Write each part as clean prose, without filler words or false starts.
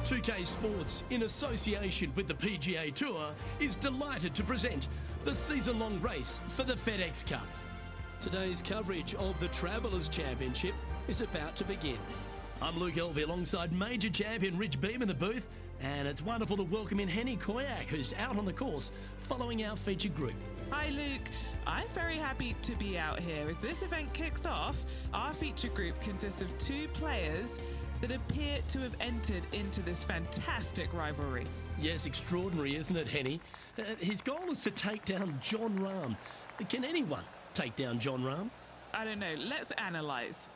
2K Sports, in association with the PGA Tour, is delighted to present the season-long race for the FedEx Cup. Today's coverage of the Travelers Championship is about to begin. I'm Luke Elvey alongside major champion Rich Beem in the booth, and it's wonderful to welcome in Henny Koyak, who's out on the course following our featured group. Hi Luke, I'm very happy to be out here. As this event kicks off, our feature group consists of 2 players that appear to have entered into this fantastic rivalry. Yes, extraordinary, isn't it, Henny? His goal is to take down Jon Rahm. Can anyone take down Jon Rahm? I don't know, let's analyse.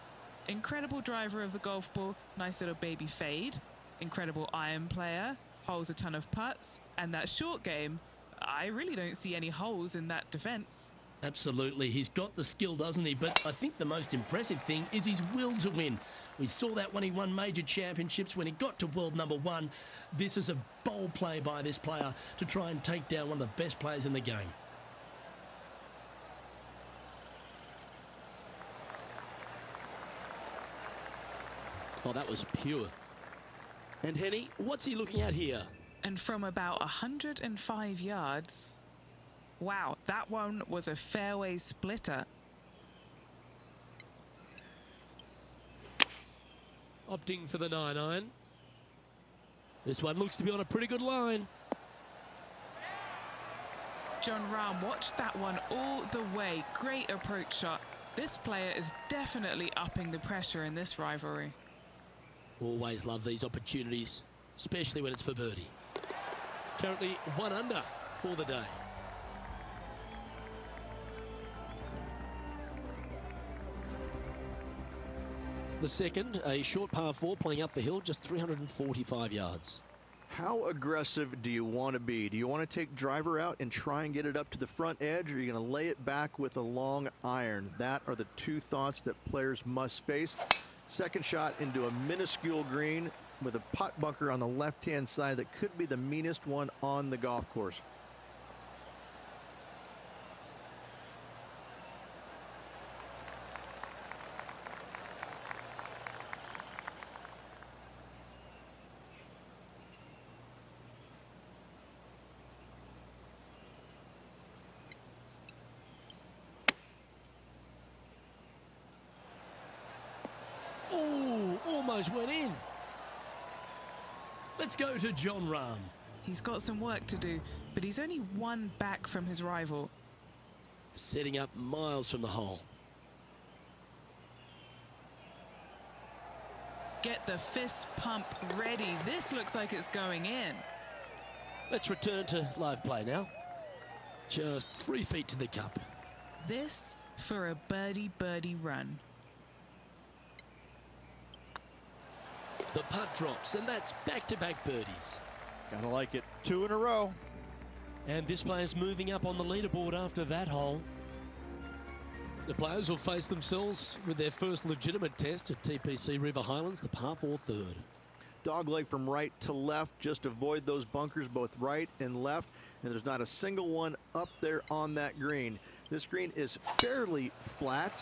Incredible driver of the golf ball, nice little baby fade. Incredible iron player, holds a ton of putts. And that short game, I really don't see any holes in that defence. Absolutely, he's got the skill, doesn't he? But I think the most impressive thing is his will to win. We saw that when he won major championships, when he got to world #1. This is a bold play by this player to try and take down one of the best players in the game. Oh, that was pure. And Henny, what's he looking at here? And from about 105 yards, wow, that one was a fairway splitter. Opting for the 9-iron. This one looks to be on a pretty good line. Jon Rahm watched that one all the way. Great approach shot. This player is definitely upping the pressure in this rivalry. Always love these opportunities, especially when it's for birdie. Currently 1 under for the day. The second, a short par 4 playing up the hill, just 345 yards. How aggressive do you want to be? Do you want to take driver out and try and get it up to the front edge, or are you going to lay it back with a long iron? That are the 2 thoughts that players must face. Second shot into a minuscule green with a putt bunker on the left-hand side that could be the meanest one on the golf course. Oh, almost went in. Let's go to Jon Rahm. He's got some work to do, but he's only 1 back from his rival. Setting up miles from the hole. Get the fist pump ready. This looks like it's going in. Let's return to live play now. Just 3 feet to the cup. This for a birdie run. The putt drops, and that's back-to-back birdies. Gotta like it. 2 in a row. And this player's moving up on the leaderboard after that hole. The players will face themselves with their first legitimate test at TPC River Highlands, the par 4 third. Dogleg from right to left. Just avoid those bunkers both right and left. And there's not a single one up there on that green. This green is fairly flat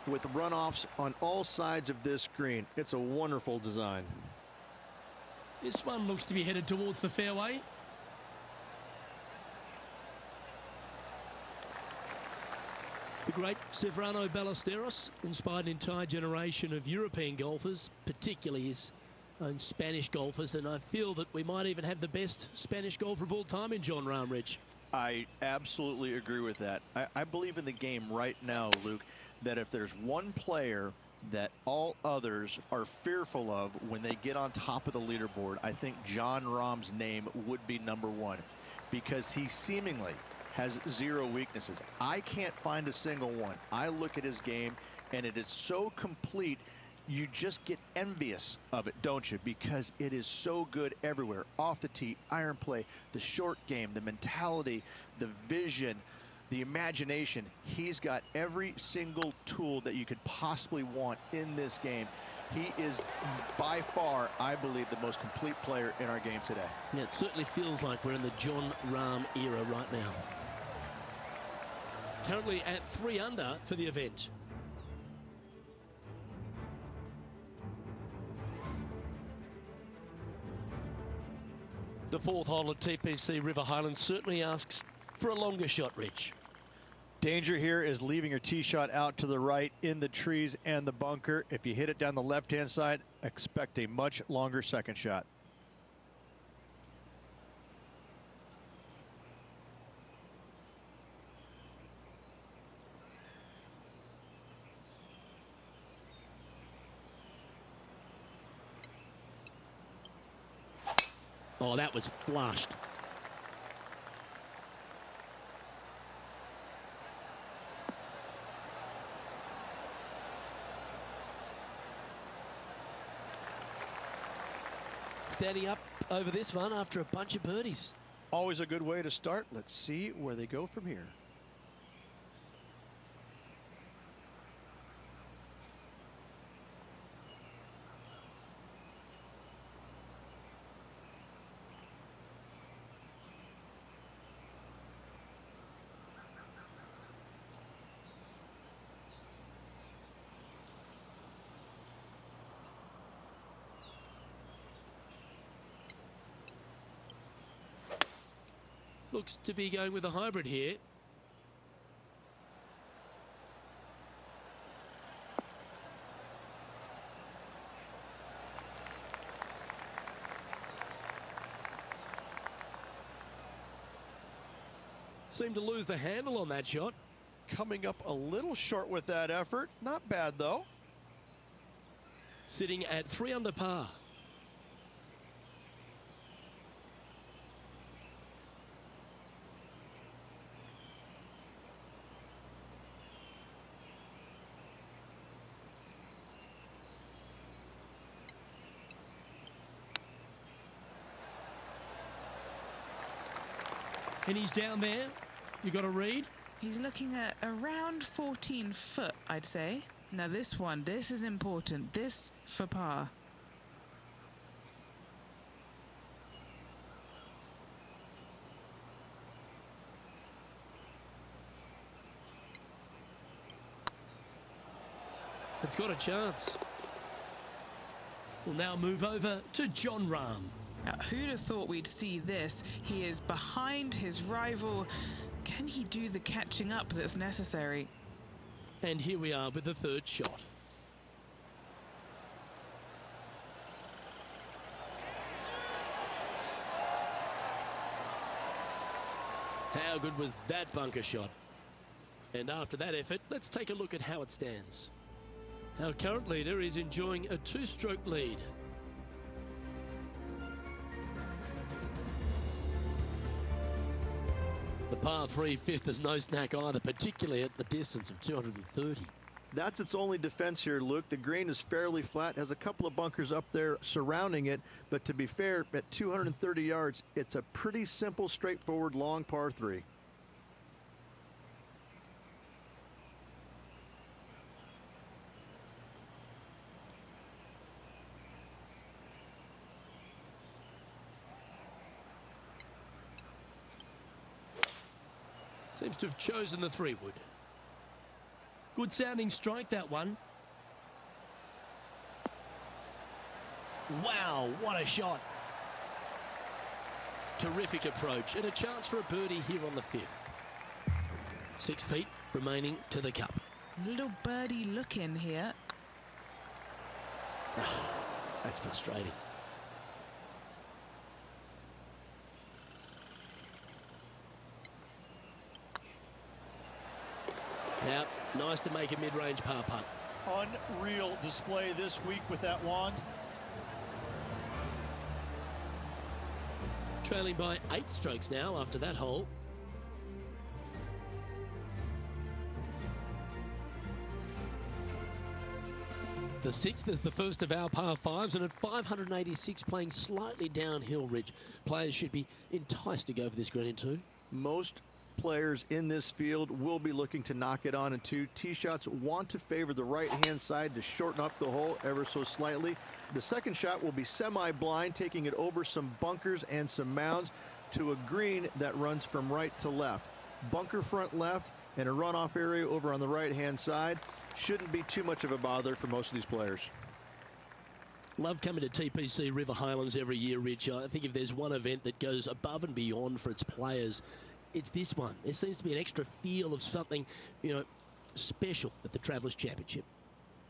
with runoffs on all sides of this green. It's a wonderful design. This one looks to be headed towards the fairway. The great Severano Ballesteros inspired an entire generation of European golfers, particularly his own Spanish golfers, and I feel that we might even have the best Spanish golfer of all time in Jon Rahm, Rich. I absolutely agree with that. I believe in the game right now, Luke, that if there's one player that all others are fearful of when they get on top of the leaderboard, I think Jon Rahm's name would be #1, because he seemingly has zero weaknesses. I can't find a single one. I look at his game and it is so complete, you just get envious of it, don't you? Because it is so good everywhere. Off the tee, iron play, the short game, the mentality, the vision, the imagination. He's got every single tool that you could possibly want in this game. He is by far, I believe, the most complete player in our game today. Yeah, it certainly feels like we're in the Jon Rahm era right now. Currently at 3 under for the event. The 4th hole at TPC River Highlands certainly asks for a longer shot, Rich. Danger here is leaving your tee shot out to the right in the trees and the bunker. If you hit it down the left-hand side, expect a much longer second shot. Oh, that was flushed. Standing up over this one after a bunch of birdies. Always a good way to start. Let's see where they go from here. Looks to be going with a hybrid here. Seemed to lose the handle on that shot. Coming up a little short with that effort. Not bad, though. Sitting at 3 under par. And he's down there. You got a read? He's looking at around 14 foot, I'd say. Now this one, this is important. This for par. It's got a chance. We'll now move over to Jon Rahm. Now, who'd have thought we'd see this? He is behind his rival. Can he do the catching up that's necessary? And here we are with the 3rd shot. How good was that bunker shot? And after that effort, let's take a look at how it stands. Our current leader is enjoying a 2-stroke lead. The par 3 5th is no snack either, particularly at the distance of 230. That's its only defense here, Luke. The green is fairly flat, has a couple of bunkers up there surrounding it, but to be fair, at 230 yards, it's a pretty simple, straightforward, long par 3. Seems to have chosen the 3-wood. Good sounding strike, that one. Wow, what a shot. Terrific approach and a chance for a birdie here on the 5th. 6 feet remaining to the cup. Little birdie look in here. That's frustrating. Now, nice to make a mid-range par putt. Unreal display this week with that wand. Trailing by 8 strokes now after that hole. The 6th is the first of our par 5s, and at 586 playing slightly downhill, Rich, players should be enticed to go for this green in 2. Most players in this field will be looking to knock it on in 2. Tee shots want to favor the right-hand side to shorten up the hole ever so slightly. The second shot will be semi-blind, taking it over some bunkers and some mounds to a green that runs from right to left. Bunker front left and a runoff area over on the right-hand side. Shouldn't be too much of a bother for most of these players. Love coming to TPC River Highlands every year, Rich. I think if there's one event that goes above and beyond for its players, it's this one. There seems to be an extra feel of something, special at the Travelers Championship.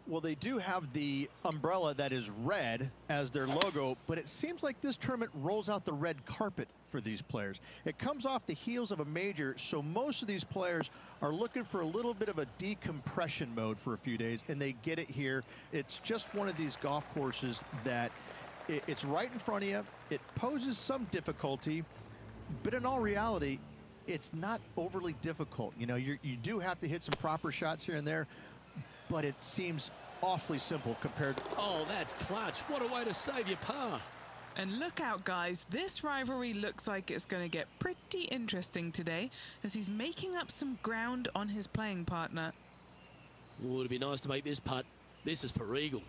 Well, they do have the umbrella that is red as their logo, but it seems like this tournament rolls out the red carpet for these players. It comes off the heels of a major, so most of these players are looking for a little bit of a decompression mode for a few days, and they get it here. It's just one of these golf courses that it's right in front of you. It poses some difficulty, but in all reality, it's not overly difficult. You do have to hit some proper shots here and there, but it seems awfully simple compared to... Oh, that's clutch. What a way to save your par. And look out, guys. This rivalry looks like it's going to get pretty interesting today as he's making up some ground on his playing partner. Oh, it'd be nice to make this putt. This is for eagle.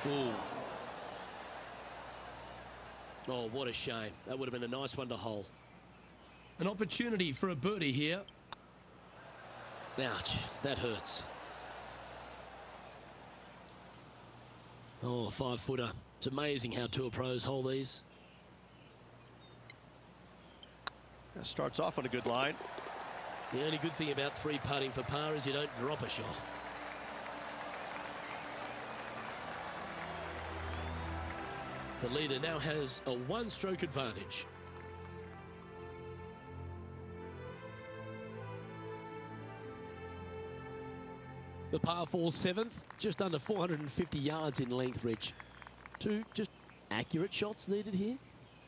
Ooh. Oh, what a shame. That would have been a nice one to hole. An opportunity for a birdie here. Ouch, that hurts. Oh, 5-footer. It's amazing how tour pros hole these. That starts off on a good line. The only good thing about free putting for par is you don't drop a shot. The leader now has a 1-stroke advantage. The par 4 7th, just under 450 yards in length, Rich. 2 just accurate shots needed here.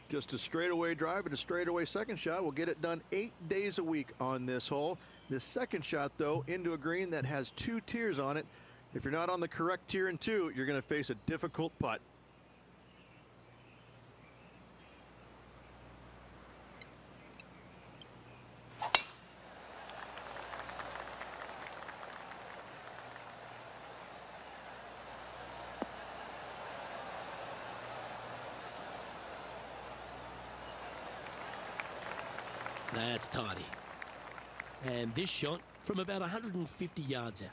Just a straightaway drive and a straightaway second shot will get it done 8 days a week on this hole. The second shot, though, into a green that has 2 tiers on it. If you're not on the correct tier in 2, you're going to face a difficult putt. That's tiny. And this shot from about 150 yards out.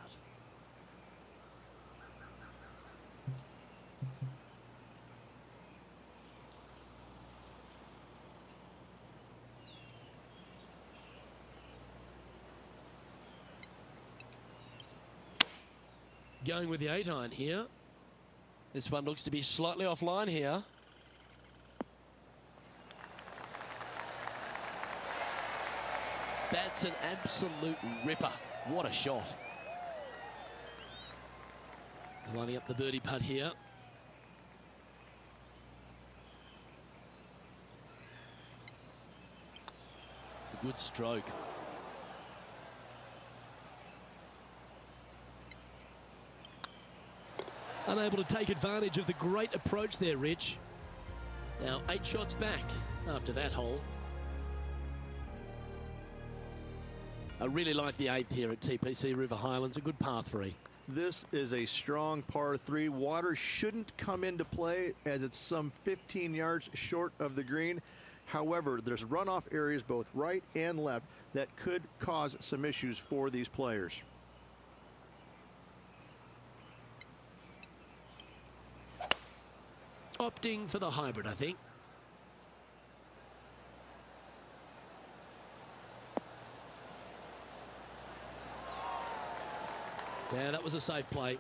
Going with the 8-iron here. This one looks to be slightly offline here. That's an absolute ripper. What a shot. Lining up the birdie putt here. A good stroke. Unable to take advantage of the great approach there, Rich. Now 8 shots back after that hole. I really like the 8th here at TPC River Highlands, a good par 3. This is a strong par 3. Water shouldn't come into play as it's some 15 yards short of the green. However, there's runoff areas both right and left that could cause some issues for these players. Opting for the hybrid, I think. Yeah, that was a safe play.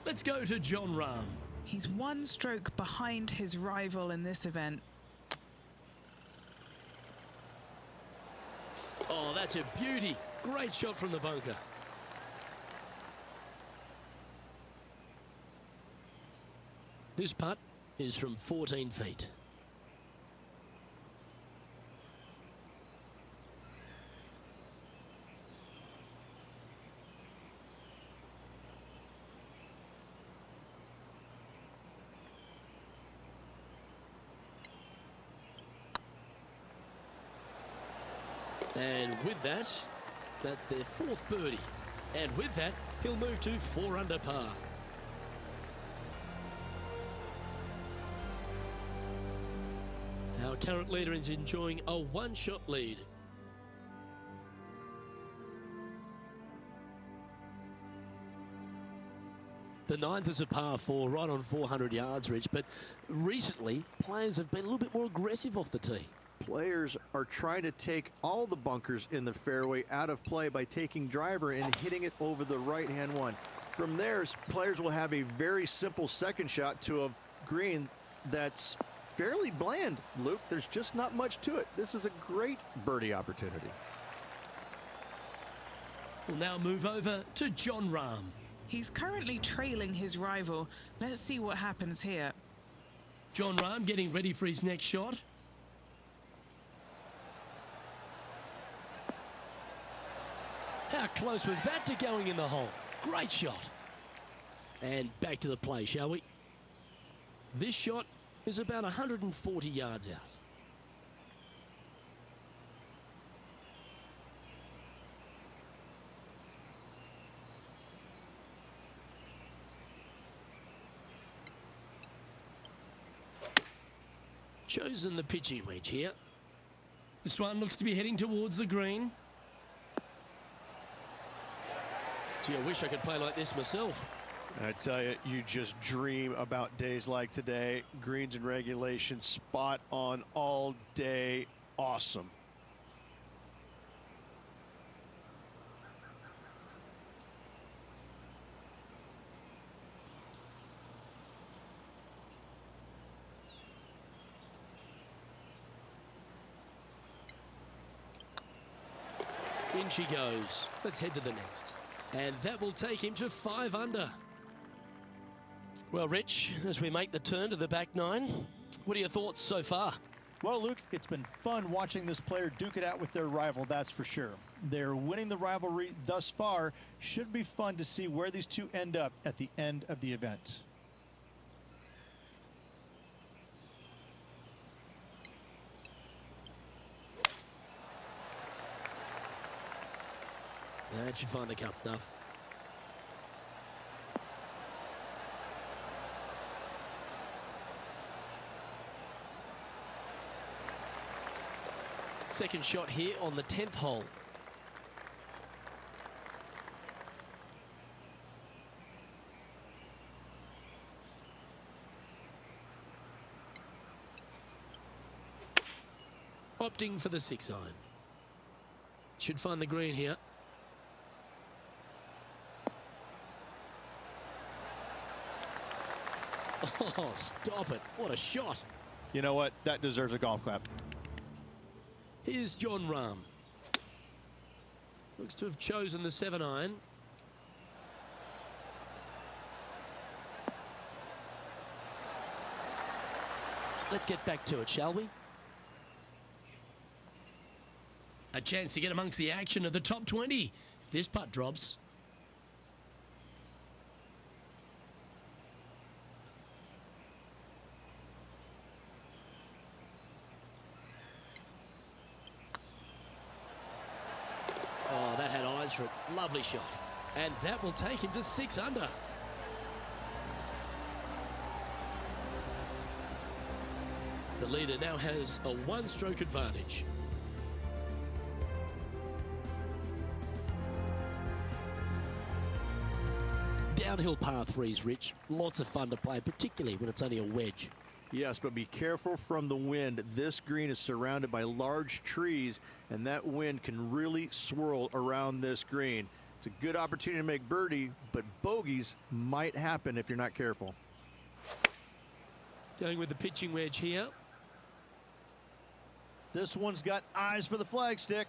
Let's go to Jon Rahm. He's one stroke behind his rival in this event. Oh, that's a beauty. Great shot from the bunker. This putt is from 14 feet. And with that, that's their fourth birdie. And with that, he'll move to 4 under par. Our current leader is enjoying a one-shot lead. The ninth is a par 4, right on 400 yards, Rich. But recently, players have been a little bit more aggressive off the tee. Players are trying to take all the bunkers in the fairway out of play by taking driver and hitting it over the right-hand one. From there, players will have a very simple second shot to a green that's fairly bland, Luke. There's just not much to it. This is a great birdie opportunity. We'll now move over to Jon Rahm. He's currently trailing his rival. Let's see what happens here. Jon Rahm getting ready for his next shot. How close was that to going in the hole? Great shot. And back to the play, shall we? This shot is about 140 yards out. Chosen the pitching wedge here. This one looks to be heading towards the green. Gee, I wish I could play like this myself. I tell you, you just dream about days like today. Greens and regulation, spot on all day. Awesome. In she goes. Let's head to the next. And that will take him to 5 under. Well, Rich, as we make the turn to the back nine, what are your thoughts so far? Well, Luke, it's been fun watching this player duke it out with their rival, that's for sure. They're winning the rivalry thus far. Should be fun to see where these two end up at the end of the event. That should find the cut stuff. Second shot here on the 10th hole. Opting for the 6 iron. Should find the green here. Oh, stop it. What a shot. You know what? That deserves a golf clap. Here's Jon Rahm. Looks to have chosen the 7 iron. Let's get back to it, shall we? A chance to get amongst the action of the top 20 if this putt drops. Oh, that had eyes for it. Lovely shot. And that will take him to 6 under. The leader now has a 1-stroke advantage. Downhill par 3s, Rich. Lots of fun to play, particularly when it's only a wedge. Yes, but be careful from the wind. This green is surrounded by large trees, and that wind can really swirl around this green. It's a good opportunity to make birdie, but bogeys might happen if you're not careful. Going with the pitching wedge here. This one's got eyes for the flagstick.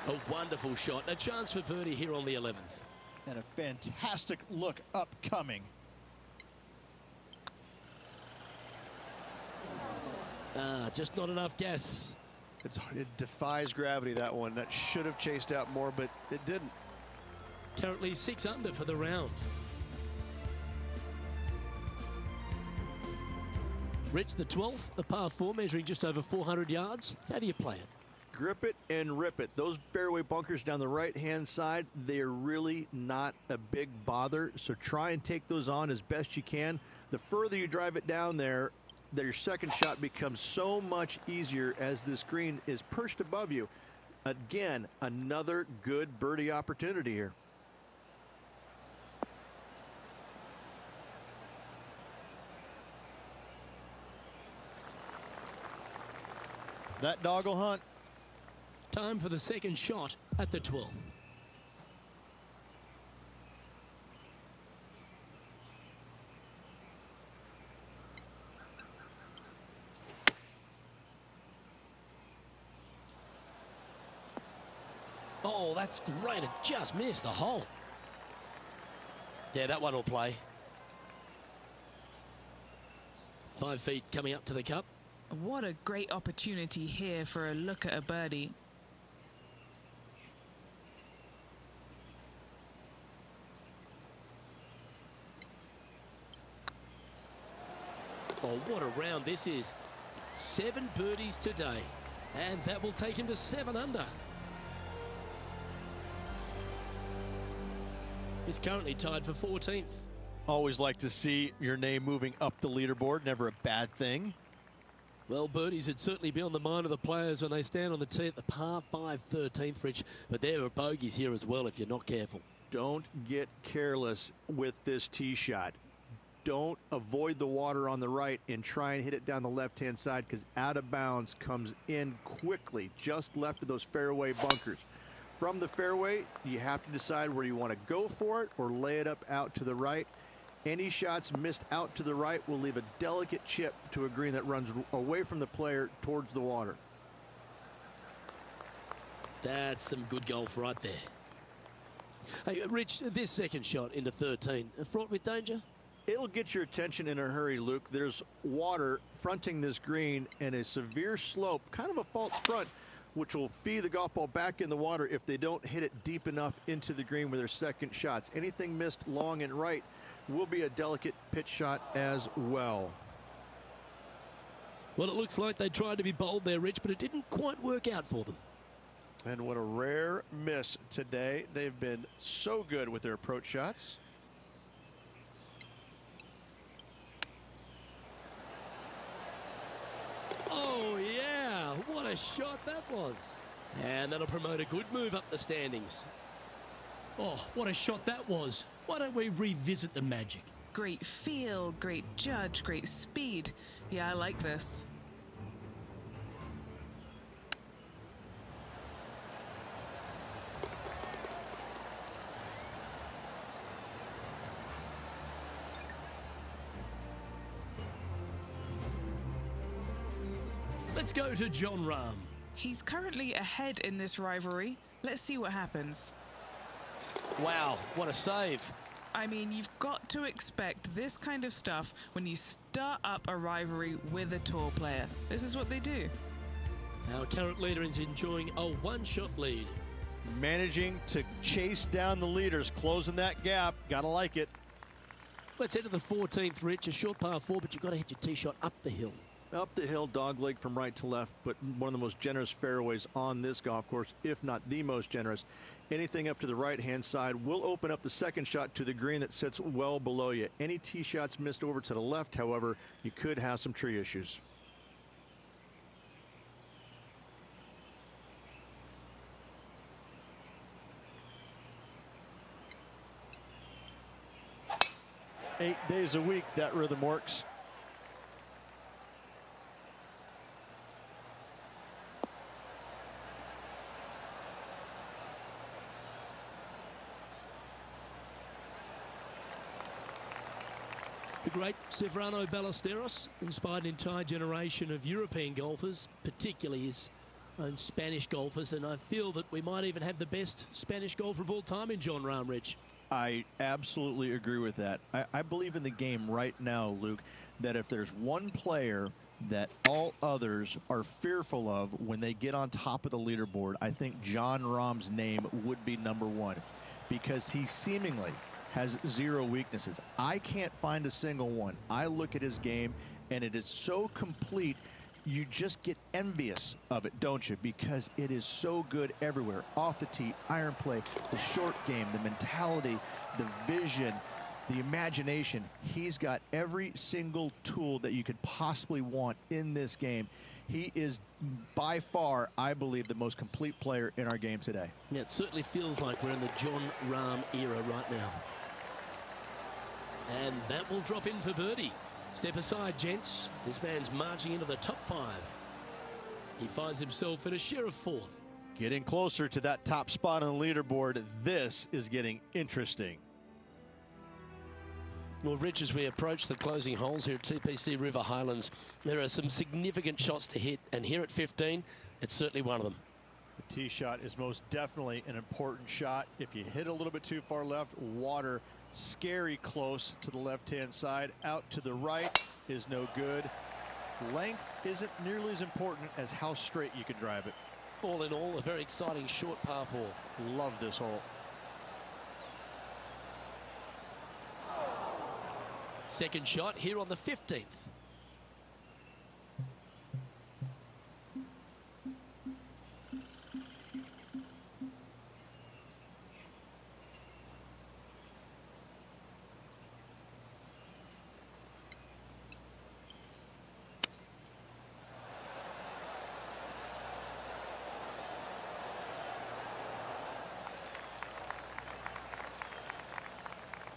A wonderful shot. A chance for birdie here on the 11th. And a fantastic look upcoming. Just not enough gas. It defies gravity, that one. That should have chased out more, but it didn't. Currently 6 under for the round. Rich, the 12th, a par 4 measuring just over 400 yards. How do you play it? Grip it and rip it. Those fairway bunkers down the right-hand side, they are really not a big bother, so try and take those on as best you can. The further you drive it down there, your second shot becomes so much easier as this green is perched above you. Again, another good birdie opportunity here. That dog will hunt. Time for the second shot at the 12th. Oh, that's great. It just missed the hole. Yeah, that one will play. 5 feet coming up to the cup. What a great opportunity here for a look at a birdie. Oh, what a round this is. 7 birdies today. And that will take him to 7 under. He's currently tied for 14th. Always like to see your name moving up the leaderboard. Never a bad thing. Well, birdies would certainly be on the mind of the players when they stand on the tee at the par 5 13th, Rich. But there are bogeys here as well if you're not careful. Don't get careless with this tee shot. Don't avoid the water on the right and try and hit it down the left-hand side, because out of bounds comes in quickly, just left of those fairway bunkers. From the fairway, you have to decide where you want to go for it or lay it up out to the right. Any shots missed out to the right will leave a delicate chip to a green that runs away from the player towards the water. That's some good golf right there. Hey, Rich, this second shot into 13, fraught with danger? It'll get your attention in a hurry, Luke. There's water fronting this green and a severe slope, kind of a false front, which will feed the golf ball back in the water if they don't hit it deep enough into the green with their second shots. Anything missed long and right will be a delicate pitch shot as well. Well, it looks like they tried to be bold there, Rich, but it didn't quite work out for them. And what a rare miss today. They've been so good with their approach shots. Oh, yeah. What a shot that was. And that'll promote a good move up the standings. Oh, what a shot that was. Why don't we revisit the magic? Great feel, great judge, great speed. Yeah, I like this. Let's go to Jon Rahm. He's currently ahead in this rivalry. Let's see what happens. Wow, what a save. I mean, you've got to expect this kind of stuff when you start up a rivalry with a tour player. This is what they do. Our current leader is enjoying a one-shot lead. Managing to chase down the leaders, closing that gap. Gotta like it. Let's head to the 14th, Rich. A short par 4, but you've got to hit your tee shot up the hill. Up the hill, dogleg from right to left, but one of the most generous fairways on this golf course, if not the most generous. Anything up to the right-hand side will open up the second shot to the green that sits well below you. Any tee shots missed over to the left, however, you could have some tree issues. Eight days a week, that rhythm works. The great Severano Ballesteros inspired an entire generation of European golfers, particularly his own Spanish golfers, and I feel that we might even have the best Spanish golfer of all time in Jon Rahm, Rich. I absolutely agree with that. I believe in the game right now, Luke, that if there's one player that all others are fearful of when they get on top of the leaderboard, I think Jon Rahm's name would be number one, because he seemingly has zero weaknesses. I can't find a single one. I look at his game and it is so complete, you just get envious of it, don't you? Because it is so good everywhere. Off the tee, iron play, the short game, the mentality, the vision, the imagination. He's got every single tool that you could possibly want in this game. He is by far, I believe, the most complete player in our game today. Yeah, it certainly feels like we're in the Jon Rahm era right now. And that will drop in for birdie. Step aside, gents. This man's marching into the top 5. He finds himself in a share of 4th. Getting closer to that top spot on the leaderboard. This is getting interesting. Well, Rich, as we approach the closing holes here at TPC River Highlands, there are some significant shots to hit, and here at 15, it's certainly one of them. The tee shot is most definitely an important shot. If you hit a little bit too far left, water scary close to the left-hand side. Out to the right is no good. Length isn't nearly as important as how straight you can drive it. All in all, a very exciting short par 4. Love this hole. Second shot here on the 15th.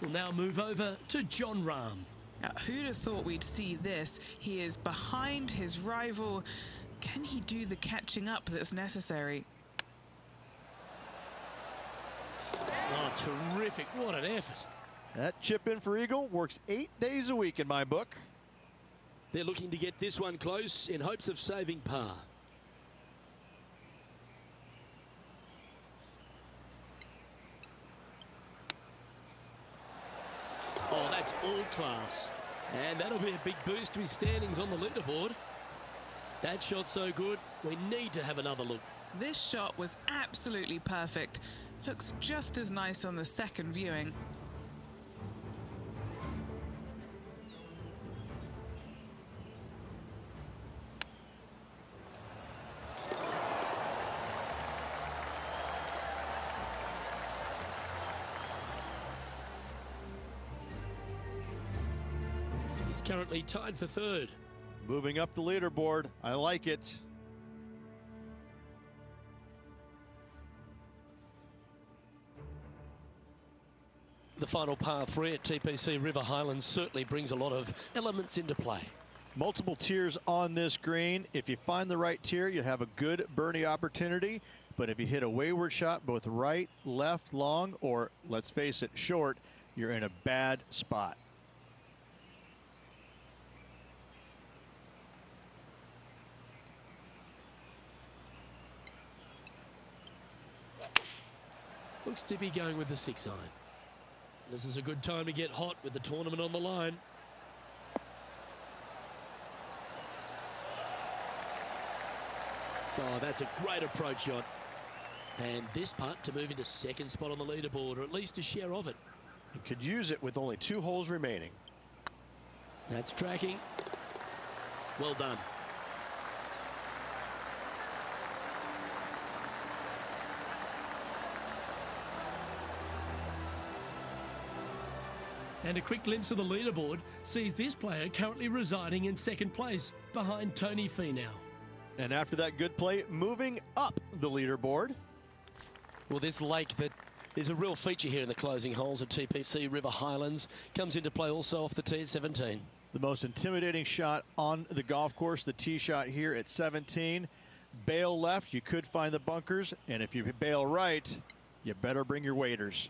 We'll now move over to Jon Rahm. Now, who'd have thought we'd see this? He is behind his rival. Can he do the catching up that's necessary? Oh, terrific. What an effort. That chip in for eagle works 8 days a week in my book. They're looking to get this one close in hopes of saving par. Oh, that's all class. And that'll be a big boost to his standings on the leaderboard. That shot's so good, we need to have another look. This shot was absolutely perfect. Looks just as nice on the second viewing. He's currently tied for 3rd. Moving up the leaderboard. I like it. The final par 3 at TPC River Highlands certainly brings a lot of elements into play. Multiple tiers on this green. If you find the right tier, you have a good birdie opportunity. But if you hit a wayward shot, both right, left, long, or let's face it, short, you're in a bad spot. Looks to be going with the 6-iron. This is a good time to get hot with the tournament on the line. Oh, that's a great approach shot. And this putt to move into 2nd spot on the leaderboard, or at least a share of it. You could use it with only 2 holes remaining. That's tracking. Well done. And a quick glimpse of the leaderboard sees this player currently residing in 2nd place behind Tony Finau. And after that good play, moving up the leaderboard. Well, this lake that is a real feature here in the closing holes at TPC River Highlands comes into play also off the tee at 17. The most intimidating shot on the golf course, the tee shot here at 17. Bail left, you could find the bunkers, and if you bail right, you better bring your waders.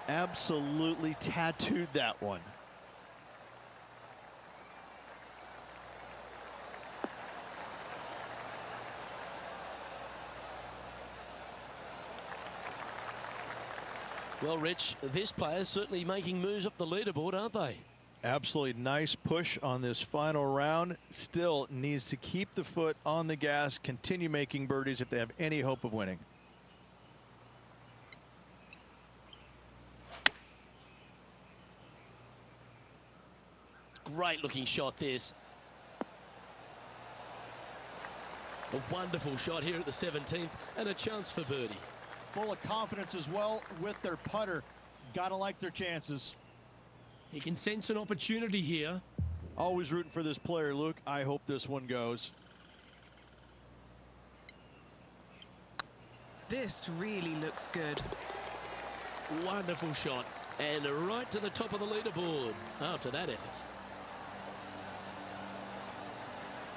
Absolutely tattooed that one. Well, Rich, this player's certainly making moves up the leaderboard, aren't they? Absolutely nice push on this final round. Still needs to keep the foot on the gas, continue making birdies if they have any hope of winning. Great looking shot, this. A wonderful shot here at the 17th and a chance for birdie. Full of confidence as well with their putter. Gotta like their chances. He can sense an opportunity here. Always rooting for this player, Luke. I hope this one goes. This really looks good. Wonderful shot. And right to the top of the leaderboard after that effort.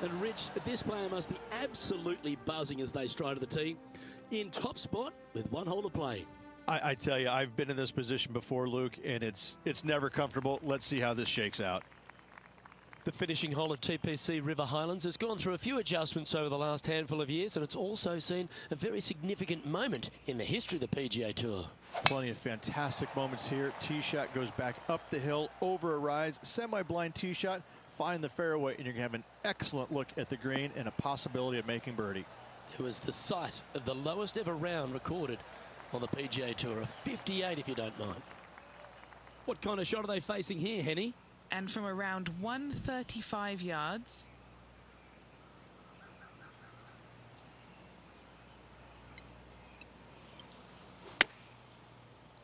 And Rich, this player must be absolutely buzzing as they stride to the tee. In top spot with one hole to play. I tell you, I've been in this position before, Luke, and it's never comfortable. Let's see how this shakes out. The finishing hole at TPC River Highlands has gone through a few adjustments over the last handful of years, and it's also seen a very significant moment in the history of the PGA Tour. Plenty of fantastic moments here. Tee shot goes back up the hill, over a rise, semi-blind tee shot, find the fairway, and you're going to have an excellent look at the green and a possibility of making birdie. It was the site of the lowest ever round recorded on the PGA Tour, a 58 if you don't mind. What kind of shot are they facing here, Henny? And from around 135 yards.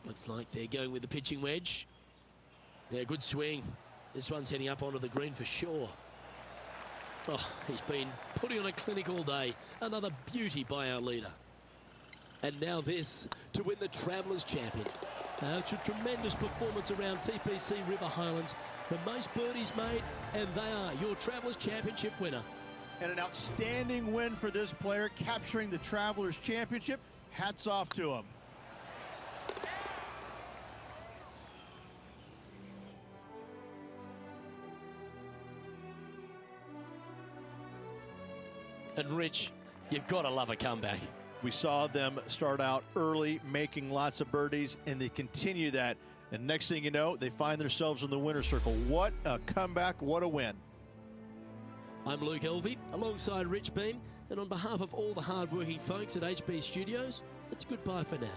Looks like they're going with the pitching wedge. Yeah, good swing. This one's heading up onto the green for sure. Oh, he's been putting on a clinic all day. Another beauty by our leader. And now this to win the Travelers Champion. It's a tremendous performance around TPC River Highlands. The most birdies made, and they are your Travelers Championship winner. And an outstanding win for this player, capturing the Travelers Championship. Hats off to him. And Rich, you've got to love a comeback. We saw them start out early, making lots of birdies, and they continue that. And next thing you know, they find themselves in the winner's circle. What a comeback, what a win. I'm Luke Elvey, alongside Rich Beam, and on behalf of all the hard-working folks at HB Studios, it's goodbye for now.